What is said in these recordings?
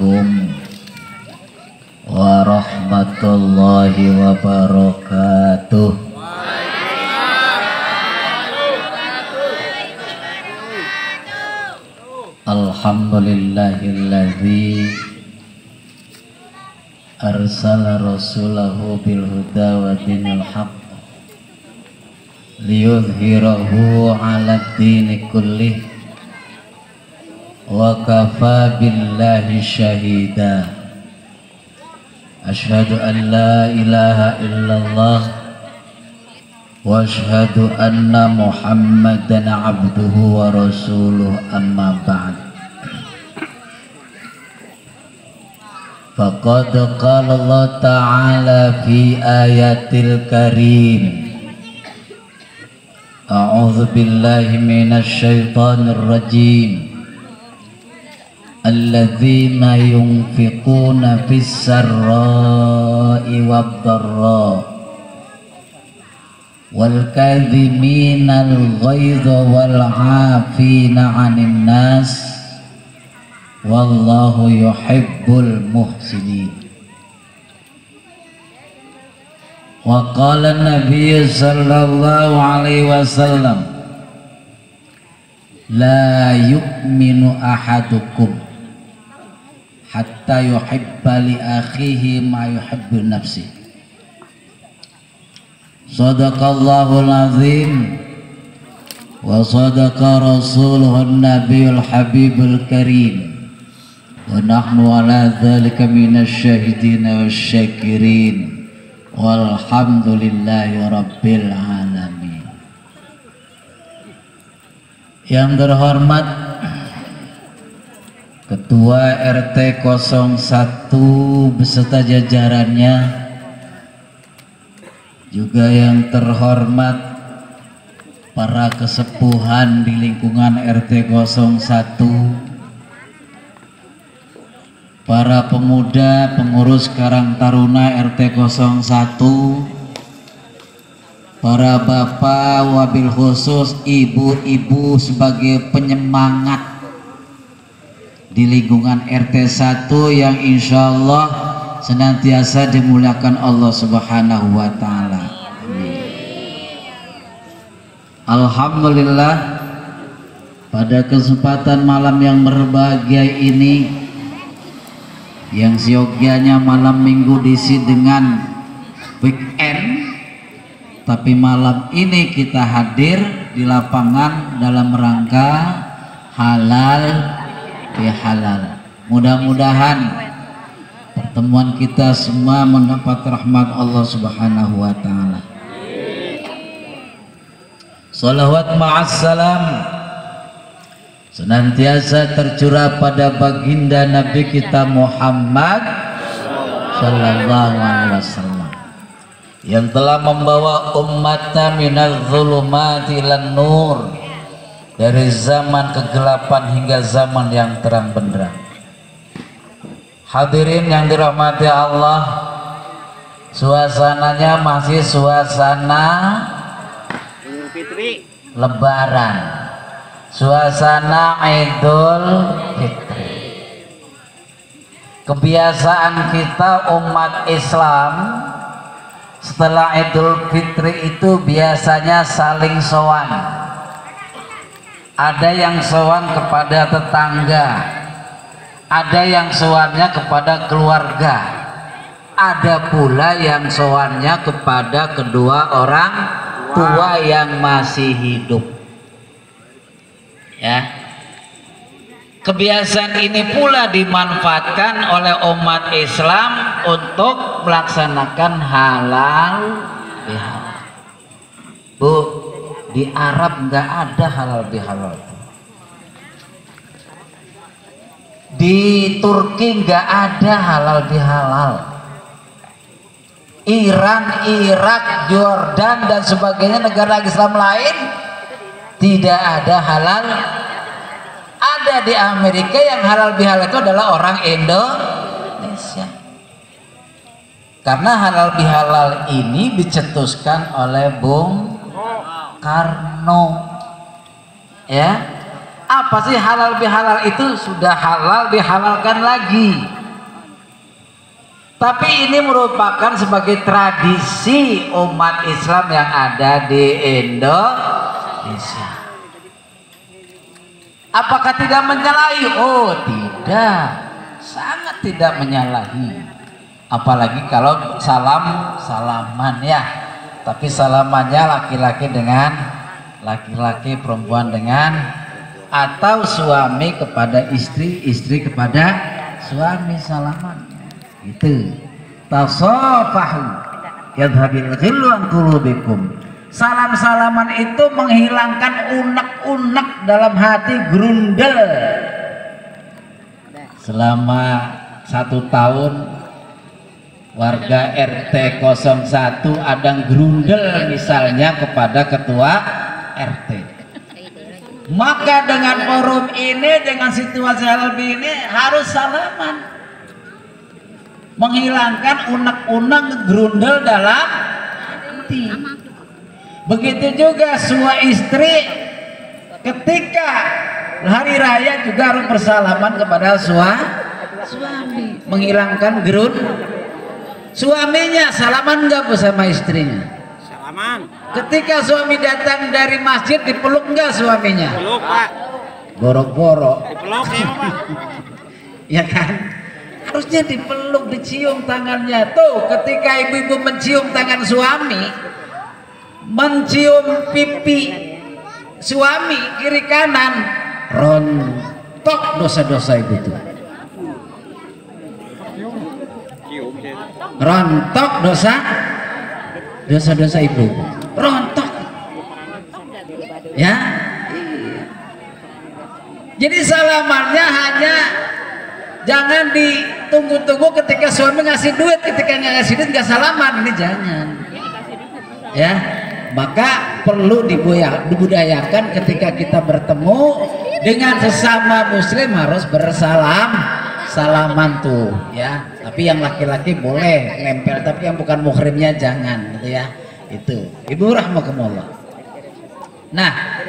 Assalamualaikum warahmatullahi wabarakatuh. Alhamdulillahilladzi arsala rasulahu bil huda wa dinil haqq liyudhhirahu 'alad dini kullih wa kafa billahi syahida. Asyhadu an la ilaha illallah wa asyhadu anna Muhammadan abduhu wa rasuluh, amma ba'd. Faqad qala Allah ta'ala fi ayatil karim, a'udzu billahi minasy syaithanir rajim. Alladzina yunfiquna fis sarra'i wad dharra wal kadhiminal ghaidha wal 'afina 'anil nas wallahu yuhibbul muhsinin. Wa qala an-nabiy sallallahu alaihi wasallam, la yu'minu ahadukum hatta yuhibba li akhihi ma yuhibbu nafsi. Sadaqallahul azim wa sadaqa rasuluhun nabiyul habibul karim wa nahnu ala dhalika minasy syahidin wasyakirin walhamdulillahi rabbil alamin. Yang terhormat Ketua RT 01 beserta jajarannya, juga yang terhormat para kesepuhan di lingkungan RT 01, para pemuda pengurus Karang Taruna RT 01, para bapak, wabil khusus ibu-ibu sebagai penyemangat di lingkungan RT 1 yang insya Allah senantiasa dimuliakan Allah Subhanahu wa Ta'ala. Alhamdulillah, pada kesempatan malam yang berbahagia ini, yang siogianya malam minggu diisi dengan weekend, tapi malam ini kita hadir di lapangan dalam rangka halal bihalal. Mudah-mudahan pertemuan kita semua mendapat rahmat Allah Subhanahu wa Ta'ala. Salawat ma'assalam senantiasa tercurah pada baginda Nabi kita Muhammad sallallahu alaihi wasallam, yang telah membawa umatnya minal zulumati ilan nur, dari zaman kegelapan hingga zaman yang terang benderang. Hadirin yang dirahmati Allah, suasananya masih suasana Fitri Lebaran, suasana Idul Fitri. Kebiasaan kita umat Islam setelah Idul Fitri itu biasanya saling sowan. Ada yang sowan kepada tetangga, ada yang sowannya kepada keluarga, ada pula yang sowannya kepada kedua orang tua yang masih hidup. Ya, kebiasaan ini pula dimanfaatkan oleh umat Islam untuk melaksanakan halal bihalal. Bu, di Arab nggak ada halal bihalal, di Turki nggak ada halal bihalal, Iran, Irak, Jordan dan sebagainya negara Islam lain tidak ada halal. Ada di Amerika yang halal bihalal itu adalah orang Indonesia, karena halal bihalal ini dicetuskan oleh Bung Karno, ya. Apa sih halal bihalal itu? Sudah halal dihalalkan lagi. Tapi ini merupakan sebagai tradisi umat Islam yang ada di Indonesia. Apakah tidak menyalahi? Oh tidak, sangat tidak menyalahi. Apalagi kalau salaman ya. Tapi salamannya laki-laki dengan laki-laki, perempuan dengan, atau suami kepada istri, istri kepada suami salaman. Itu tasafahu yadhabil ghillu an qulubikum. Salam-salaman itu menghilangkan unek-unek dalam hati, grundel. Selama 1 tahun warga RT 01 ada grundel misalnya kepada ketua RT, maka dengan forum ini, dengan situasi halal ini harus salaman, menghilangkan unek-unek grundel dalam hati. Begitu juga suami istri ketika hari raya juga harus bersalaman kepada suami, menghilangkan grundel. Suaminya salaman enggak bersama istrinya? Salaman. Ketika suami datang dari masjid dipeluk enggak suaminya? Peluk, Pak. Borok-borok. Dipeluk ya, Pak. Ya kan? Harusnya dipeluk, dicium tangannya. Tuh, ketika ibu-ibu mencium tangan suami, mencium pipi suami kiri kanan, rontok dosa-dosa ibu itu. Rontok dosa-dosa ibu, rontok ya. Jadi salamannya hanya jangan ditunggu-tunggu ketika suami ngasih duit, ketika nggak ngasih duit nggak salaman, ini jangan ya. Maka perlu dibudayakan ketika kita bertemu dengan sesama muslim harus salaman tuh ya. Tapi yang laki-laki boleh nempel, tapi yang bukan muhrimnya jangan gitu ya. Itu ibu rahmakumullah. Nah,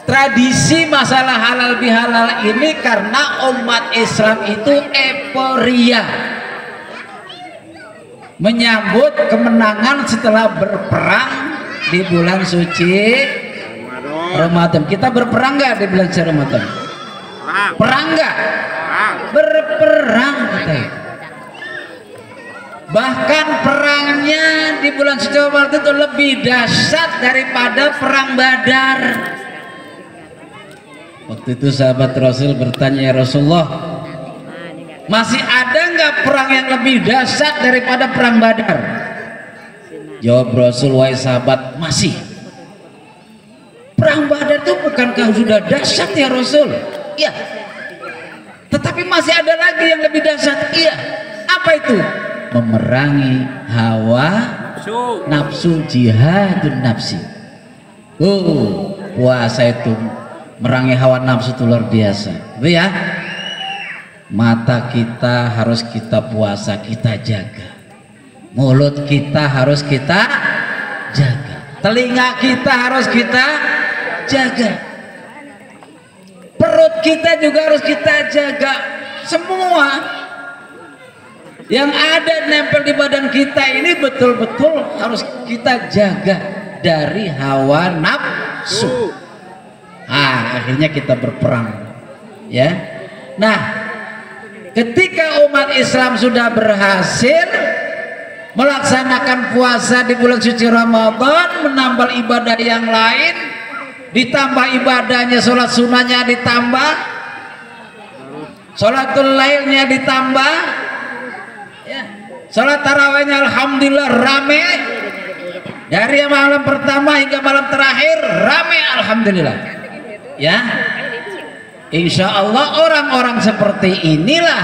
tradisi masalah halal bihalal ini karena umat Islam itu euforia menyambut kemenangan setelah berperang di bulan suci Ramadan. Kita berperang nggak di bulan suci Ramadan? Perang nggak? Berperang kita. Bahkan perangnya di bulan suci Ramadan itu lebih dahsyat daripada perang Badar. Waktu itu sahabat Rasul bertanya, ya Rasulullah, masih ada nggak perang yang lebih dahsyat daripada perang Badar? Jawab Rasul, wahai sahabat, masih. Perang Badar itu bukankah sudah dahsyat ya Rasul? Iya. Tetapi masih ada lagi yang lebih dahsyat. Iya. Apa itu? Memerangi hawa nafsu, jihadun nafsi. Puasa itu merangi hawa nafsu itu luar biasa. Itu ya. Mata kita harus kita puasa, kita jaga. Mulut kita harus kita jaga. Telinga kita harus kita jaga. Perut kita juga harus kita jaga. Semua yang ada nempel di badan kita ini betul-betul harus kita jaga dari hawa nafsu. Akhirnya kita berperang ya. Nah, ketika umat Islam sudah berhasil melaksanakan puasa di bulan suci Ramadan, menambah ibadah yang lain, ditambah ibadahnya, sholat sunnahnya ditambah, sholatul lailnya ditambah ya, sholat tarawihnya alhamdulillah rame, dari malam pertama hingga malam terakhir rame alhamdulillah ya. Insya Allah orang-orang seperti inilah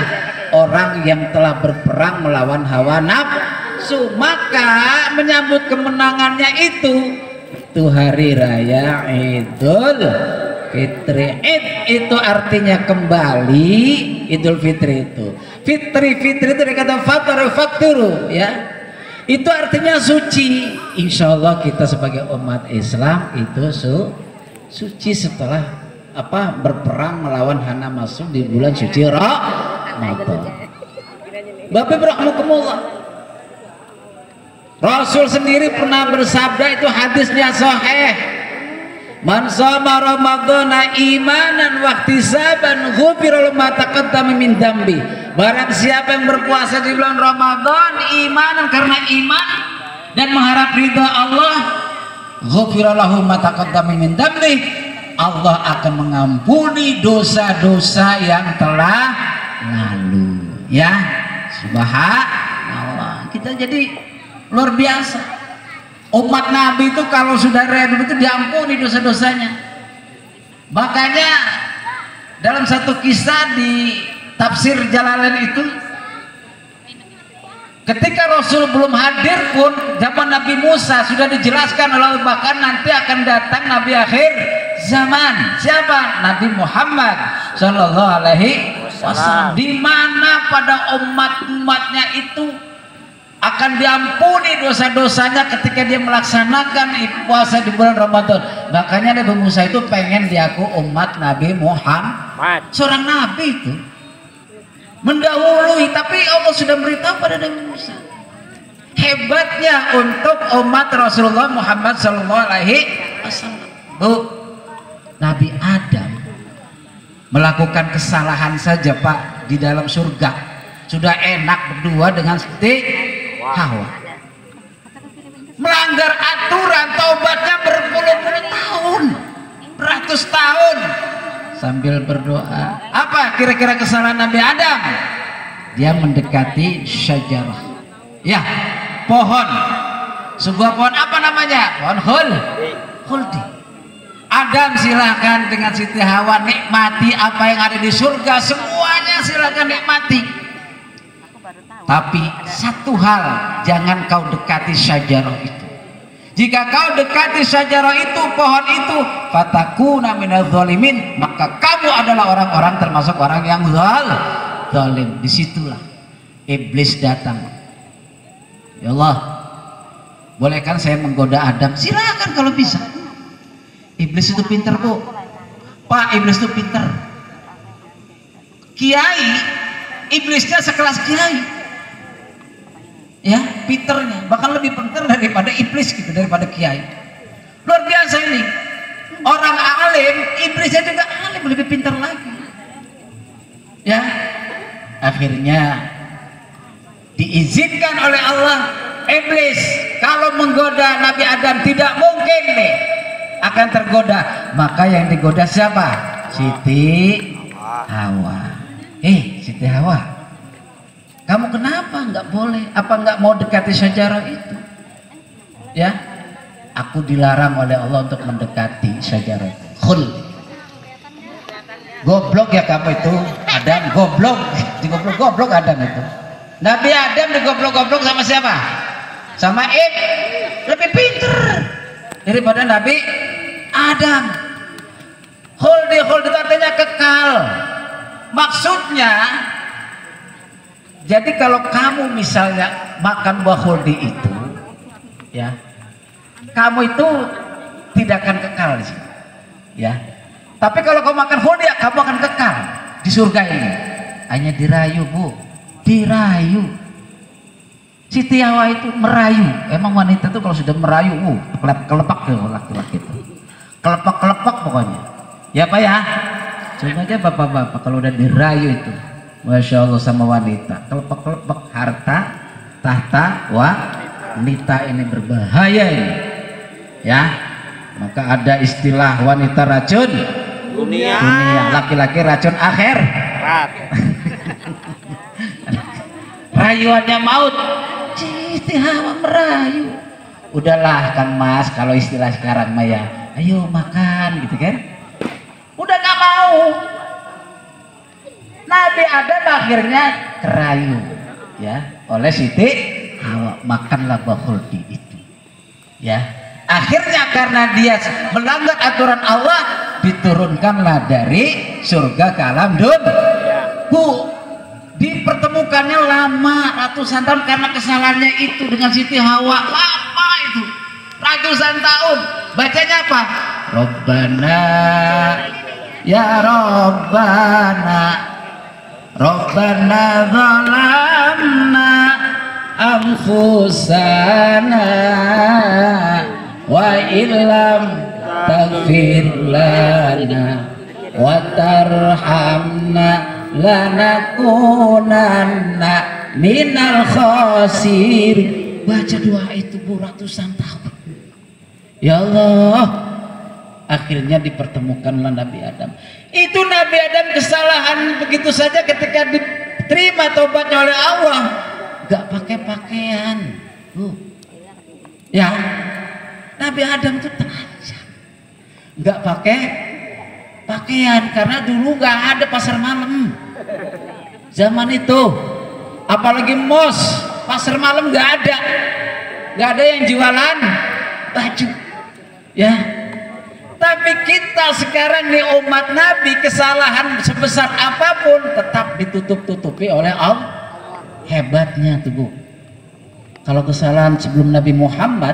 orang yang telah berperang melawan hawa nafsu. Maka menyambut kemenangannya itu hari raya Idul Fitri. Itu artinya kembali. Idul Fitri itu Fitri itu dari kata fatturu ya. Itu artinya suci. Insya Allah kita sebagai umat Islam itu suci setelah berperang melawan Hana masuk di bulan suci Ramadan. Bapak rahmukumullah. Rasul sendiri pernah bersabda, itu hadisnya sahih. Man shoma ramadhana imanan wa ihtisaban ghufira lahu ma taqaddama min dambi. Barang siapa yang berpuasa di bulan Ramadan imanan, karena iman dan mengharap ridha Allah, ghufira lahu ma taqaddama min dambi, Allah akan mengampuni dosa-dosa yang telah lalu. Ya, subhanallah. Kita jadi luar biasa. Umat Nabi itu kalau sudah ridho itu diampuni dosa-dosanya. Makanya dalam satu kisah di tafsir Jalalain itu, ketika Rasul belum hadir pun zaman Nabi Musa sudah dijelaskan oleh Allah, bahkan nanti akan datang Nabi akhir zaman. Siapa? Nabi Muhammad Sallallahu Alaihi Wasallam. Di mana pada umatnya itu akan diampuni dosa-dosanya ketika dia melaksanakan puasa di bulan Ramadan. Makanya Nabi Musa itu pengen diaku umat Nabi Muhammad. Seorang Nabi itu mendahului, tapi Allah sudah beritahu pada Nabi Musa. Hebatnya untuk umat Rasulullah Muhammad Sallallahu Alaihi Wasallam. Bu, Nabi Adam melakukan kesalahan saja Pak di dalam surga sudah enak berdua dengan Siti Hawa. Melanggar aturan, taubatnya berpuluh-puluh tahun, beratus tahun, sambil berdoa. Apa kira-kira kesalahan Nabi Adam? Dia mendekati syajarah, ya, pohon. Sebuah pohon apa namanya? Pohon khuldi. Adam silahkan dengan Siti Hawa nikmati apa yang ada di surga, semuanya silahkan nikmati. Tapi satu hal, jangan kau dekati syajarah itu. Jika kau dekati syajarah itu, pohon itu, fatakuna minadz zalimin, maka kamu adalah orang-orang termasuk orang yang zalim. Disitulah iblis datang. Ya Allah, bolehkan saya menggoda Adam? Silakan kalau bisa. Iblis itu pintar Bu. Pak, iblis itu pintar. Kiai, iblisnya sekelas kiai. Ya, pinternya bahkan lebih pintar daripada iblis gitu, daripada kiai. Luar biasa ini. Orang alim, iblisnya juga alim, lebih pintar lagi. Ya, akhirnya diizinkan oleh Allah. Iblis kalau menggoda Nabi Adam tidak mungkin nih akan tergoda. Maka yang digoda siapa? Siti Hawa. Siti Hawa, kamu kenapa nggak boleh? Apa nggak mau dekati syajarah itu? Ya, aku dilarang oleh Allah untuk mendekati syajarah itu. Goblok ya kamu itu, Adam, goblok, digoblok-goblok Adam itu. Nabi Adam digoblok-goblok sama siapa? Sama lebih pintar daripada Nabi Adam. Khuldi itu artinya kekal. Maksudnya, jadi kalau kamu misalnya makan buah khuldi itu, ya, kamu itu tidak akan kekal di sini, ya. Tapi kalau kamu makan khuldi, kamu akan kekal di surga ini. Hanya dirayu Bu, dirayu. Siti Hawa itu merayu. Emang wanita itu kalau sudah merayu, kelepak ke laki-laki itu, kelepak pokoknya. Ya Pak ya, coba aja bapak-bapak kalau udah dirayu itu, Masya Allah sama wanita, kelepek-kelepek, harta tahta wanita ini berbahaya ini, ya. Maka ada istilah wanita racun dunia, laki-laki racun akhirat. Rayuannya maut. Siti Hawa merayu. Udahlah Kang Mas, kalau istilah sekarang Maya, ayo makan gitu kan. Udah gak mau. Nabi Adam akhirnya kerayu, ya, oleh Siti Hawa, makanlah buah khuldi itu, ya. Akhirnya karena dia melanggar aturan Allah, diturunkanlah dari surga ke alam dunia. Bu, dipertemukannya lama, ratusan tahun, karena kesalahannya itu dengan Siti Hawa, lama itu, ratusan tahun. Bacanya apa? Rabbana ya Rabbana Rabbana zalamna anfusana wa illam taghfir lana wa tarhamna lanakunanna minal khasir. Baca doa itu ratusan tahun. Ya Allah, akhirnya dipertemukanlah Nabi Adam. Itu Nabi Adam kesalahan begitu saja ketika diterima tobatnya oleh Allah, gak pakai pakaian. Ya, Nabi Adam itu tajam, gak pakai pakaian karena dulu gak ada pasar malam zaman itu, apalagi mos pasar malam gak ada yang jualan baju ya. Tapi kita sekarang nih umat Nabi, kesalahan sebesar apapun tetap ditutup-tutupi oleh Allah. Hebatnya tuh Bu, kalau kesalahan sebelum Nabi Muhammad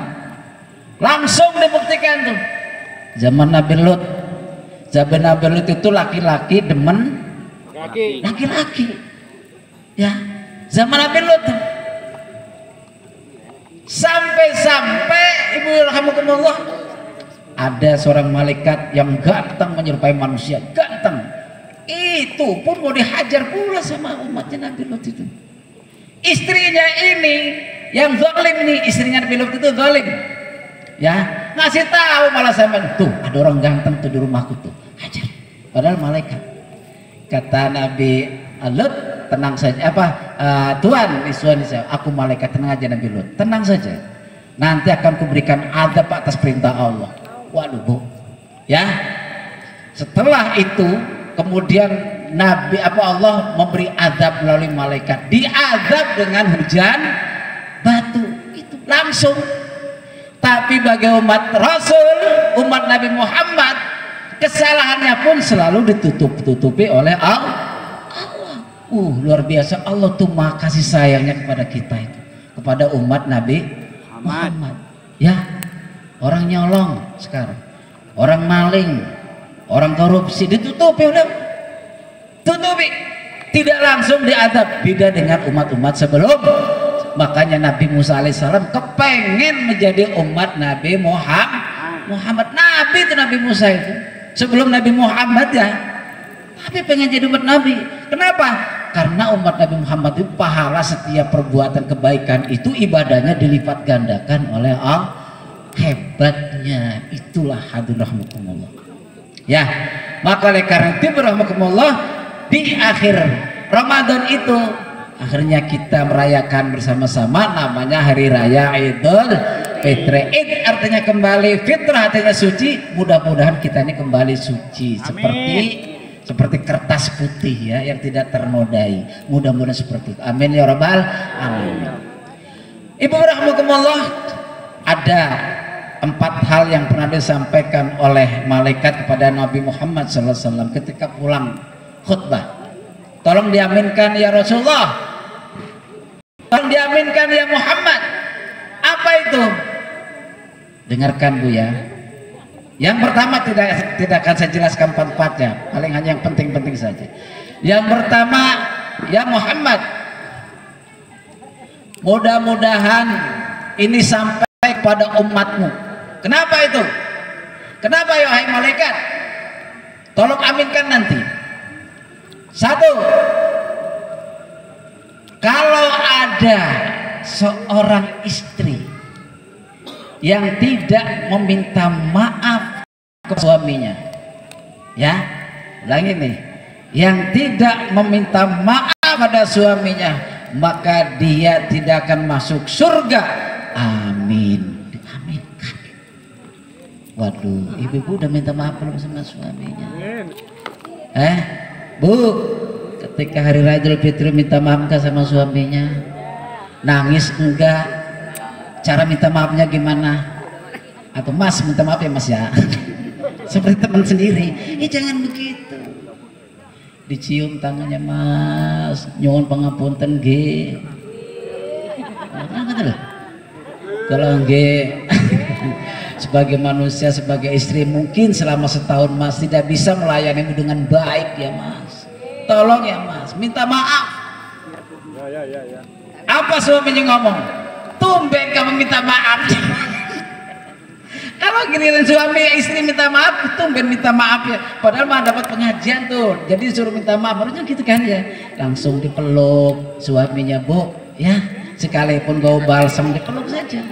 langsung dibuktikan tuh. Zaman Nabi Lut, itu laki-laki demen laki-laki ya. Zaman Nabi Lut tuh. Sampai ibu rahmatullah, ada seorang malaikat yang ganteng menyerupai manusia, ganteng. Itu pun mau dihajar pula sama umatnya Nabi Lut itu. Istrinya ini yang zalim nih, istrinya Nabi Lut itu zalim. Ya, ngasih tahu malah sama tuh ada orang ganteng tuh di rumahku tuh, hajar. Padahal malaikat. Kata Nabi Lut, tenang saja, Tuhan saya, aku malaikat, tenang aja Nabi Lut, tenang saja, nanti akan kuberikan adab atas perintah Allah. Waduh Bu, ya. Setelah itu kemudian Allah memberi adab melalui malaikat, diadab dengan hujan batu itu langsung. Tapi bagi umat Rasul, umat Nabi Muhammad, kesalahannya pun selalu ditutup-tutupi oleh Allah. Luar biasa, Allah tuh maha kasih sayangnya kepada kita itu, kepada umat Nabi Muhammad. Ya, orang nyolong sekarang, orang maling, orang korupsi ditutupi oleh, tidak langsung diadab. Beda dengan umat-umat sebelum. Makanya Nabi Musa alaihissalam kepengen menjadi umat Nabi Muhammad. Nabi itu Nabi Musa itu sebelum Nabi Muhammad ya, tapi pengen jadi umat Nabi. Kenapa? Karena umat Nabi Muhammad itu pahala setiap perbuatan kebaikan itu ibadahnya dilipat gandakan oleh Allah. Hebatnya itulah hadir rahmatullah. Ya, maka oleh karena itu rahmatullah, di akhir Ramadan itu akhirnya kita merayakan bersama-sama namanya Hari Raya Idul Fitri. Id artinya kembali, fitrah artinya suci. Mudah-mudahan kita ini kembali suci. Amin. Seperti kertas putih ya, yang tidak ternodai. Mudah-mudahan seperti itu. Amin ya rabbal alamin. Ibu rahmatullah, ada 4 hal yang pernah disampaikan oleh malaikat kepada Nabi Muhammad SAW ketika pulang khutbah. Tolong diaminkan ya Rasulullah, tolong diaminkan ya Muhammad. Apa itu? Dengarkan Bu ya. Yang pertama tidak akan saya jelaskan empat-empatnya, paling hanya yang penting-penting saja. Yang pertama, ya Muhammad, mudah-mudahan ini sampai kepada umatmu. Kenapa itu? Kenapa ya hai malaikat? Tolong aminkan nanti. 1, kalau ada seorang istri yang tidak meminta maaf ke suaminya, ya, ulangi nih, yang tidak meminta maaf pada suaminya, maka dia tidak akan masuk surga. Amin. Diaminkan. Waduh, ibu-ibu udah minta maaf belum sama suaminya? Bu, ketika Hari Raya Idul Fitri minta maaf enggak sama suaminya? Nangis enggak? Cara minta maafnya gimana? Atau Mas minta maaf ya Mas ya? Seperti teman sendiri. Jangan begitu. Dicium tangannya Mas, nyuwun pangapunten nggih. Kalau nggih sebagai manusia, sebagai istri, mungkin selama setahun Mas tidak bisa melayanimu dengan baik ya Mas. Tolong ya Mas, minta maaf. Ya. Apa suaminya ngomong? Tumben kamu minta maaf. Kalau giliran suami istri minta maaf, tumben minta maaf ya. Padahal mah dapat pengajian tuh, jadi suruh minta maaf, harusnya gitu kan ya. Langsung dipeluk suaminya, Bu, ya. Sekalipun bau balsam dipeluk saja.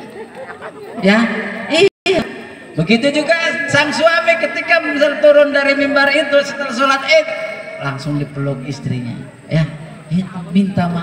Ya, iya. Begitu juga sang suami ketika misal turun dari mimbar itu setelah sholat Id, langsung dipeluk istrinya. Ya, minta maaf.